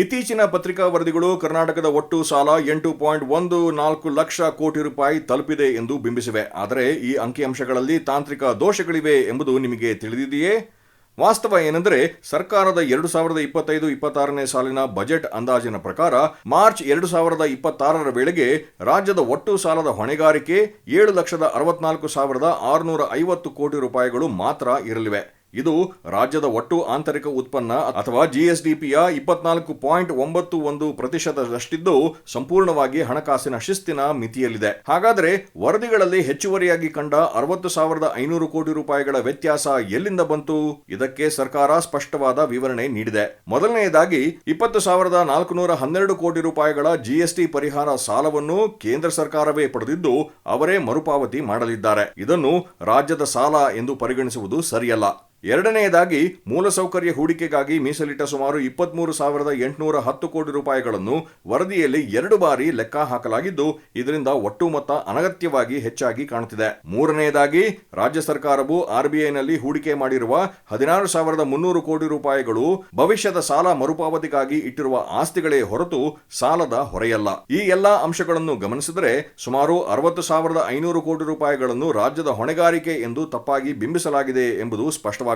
ಇತ್ತೀಚಿನ ಪತ್ರಿಕಾ ವರದಿಗಳು ಕರ್ನಾಟಕದ ಒಟ್ಟು ಸಾಲ 8.14 ಲಕ್ಷ ಕೋಟಿ ರೂಪಾಯಿ ತಲುಪಿದೆ ಎಂದು ಬಿಂಬಿಸಿವೆ. ಆದರೆ ಈ ಅಂಕಿಅಂಶಗಳಲ್ಲಿ ತಾಂತ್ರಿಕ ದೋಷಗಳಿವೆ ಎಂಬುದು ನಿಮಗೆ ತಿಳಿದಿದೆಯೇ? ವಾಸ್ತವ ಏನೆಂದರೆ, ಸರ್ಕಾರದ 2025-26ನೇ ಸಾಲಿನ ಬಜೆಟ್ ಅಂದಾಜಿನ ಪ್ರಕಾರ ಮಾರ್ಚ್ 2026ರ ವೇಳೆಗೆ ರಾಜ್ಯದ ಒಟ್ಟು ಸಾಲದ ಹೊಣೆಗಾರಿಕೆ 7,64,650 ಕೋಟಿ ರೂಪಾಯಿಗಳು ಮಾತ್ರ ಇರಲಿವೆ. ಇದು ರಾಜ್ಯದ ಒಟ್ಟು ಆಂತರಿಕ ಉತ್ಪನ್ನ ಅಥವಾ ಜಿಎಸ್ಡಿಪಿಯ 24.91% ಸಂಪೂರ್ಣವಾಗಿ ಹಣಕಾಸಿನ ಶಿಸ್ತಿನ ಮಿತಿಯಲ್ಲಿದೆ. ಹಾಗಾದರೆ ವರದಿಗಳಲ್ಲಿ ಹೆಚ್ಚುವರಿಯಾಗಿ ಕಂಡ 60,500 ಕೋಟಿ ರೂಪಾಯಿಗಳ ವ್ಯತ್ಯಾಸ ಎಲ್ಲಿಂದ ಬಂತು? ಇದಕ್ಕೆ ಸರ್ಕಾರ ಸ್ಪಷ್ಟವಾದ ವಿವರಣೆ ನೀಡಿದೆ. ಮೊದಲನೆಯದಾಗಿ 20,412 ಕೋಟಿ ರೂಪಾಯಿಗಳ ಜಿಎಸ್ಟಿ ಪರಿಹಾರ ಸಾಲವನ್ನು ಕೇಂದ್ರ ಸರ್ಕಾರವೇ ಪಡೆದಿದ್ದು ಅವರೇ ಮರುಪಾವತಿ ಮಾಡಲಿದ್ದಾರೆ. ಇದನ್ನು ರಾಜ್ಯದ ಸಾಲ ಎಂದು ಪರಿಗಣಿಸುವುದು ಸರಿಯಲ್ಲ. ಎರಡನೆಯದಾಗಿ ಮೂಲಸೌಕರ್ಯ ಹೂಡಿಕೆಗಾಗಿ ಮೀಸಲಿಟ್ಟ ಸುಮಾರು 23,810 ಕೋಟಿ ರೂಪಾಯಿಗಳನ್ನು ವರದಿಯಲ್ಲಿ 2 ಬಾರಿ ಲೆಕ್ಕ ಹಾಕಲಾಗಿದ್ದು ಇದರಿಂದ ಒಟ್ಟು ಮೊತ್ತ ಅನಗತ್ಯವಾಗಿ ಹೆಚ್ಚಾಗಿ ಕಾಣುತ್ತಿದೆ. ಮೂರನೆಯದಾಗಿ ರಾಜ್ಯ ಸರ್ಕಾರವು ಆರ್ಬಿಐನಲ್ಲಿ ಹೂಡಿಕೆ ಮಾಡಿರುವ 16,300 ಕೋಟಿ ರೂಪಾಯಿಗಳು ಭವಿಷ್ಯದ ಸಾಲ ಮರುಪಾವತಿಗಾಗಿ ಇಟ್ಟಿರುವ ಆಸ್ತಿಗಳೇ ಹೊರತು ಸಾಲದ ಹೊರೆಯಲ್ಲ. ಈ ಎಲ್ಲಾ ಅಂಶಗಳನ್ನು ಗಮನಿಸಿದರೆ ಸುಮಾರು 60,500 ಕೋಟಿ ರೂಪಾಯಿಗಳನ್ನು ರಾಜ್ಯದ ಹೊಣೆಗಾರಿಕೆ ಎಂದು ತಪ್ಪಾಗಿ ಬಿಂಬಿಸಲಾಗಿದೆ ಎಂಬುದು ಸ್ಪಷ್ಟವಾಗಿದೆ.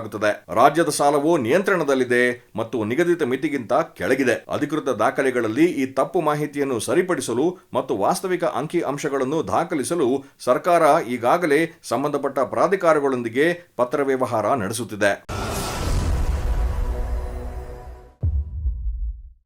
ರಾಜ್ಯದ ಸಾಲವು ನಿಯಂತ್ರಣದಲ್ಲಿದೆ ಮತ್ತು ನಿಗದಿತ ಮಿತಿಗಿಂತ ಕೆಳಗಿದೆ. ಅಧಿಕೃತ ದಾಖಲೆಗಳಲ್ಲಿ ಈ ತಪ್ಪು ಮಾಹಿತಿಯನ್ನು ಸರಿಪಡಿಸಲು ಮತ್ತು ವಾಸ್ತವಿಕ ಅಂಕಿ ಅಂಶಗಳನ್ನು ದಾಖಲಿಸಲು ಸರ್ಕಾರ ಈಗಾಗಲೇ ಸಂಬಂಧಪಟ್ಟ ಪ್ರಾಧಿಕಾರಗಳೊಂದಿಗೆ ಪತ್ರ ವ್ಯವಹಾರ ನಡೆಸುತ್ತಿದೆ.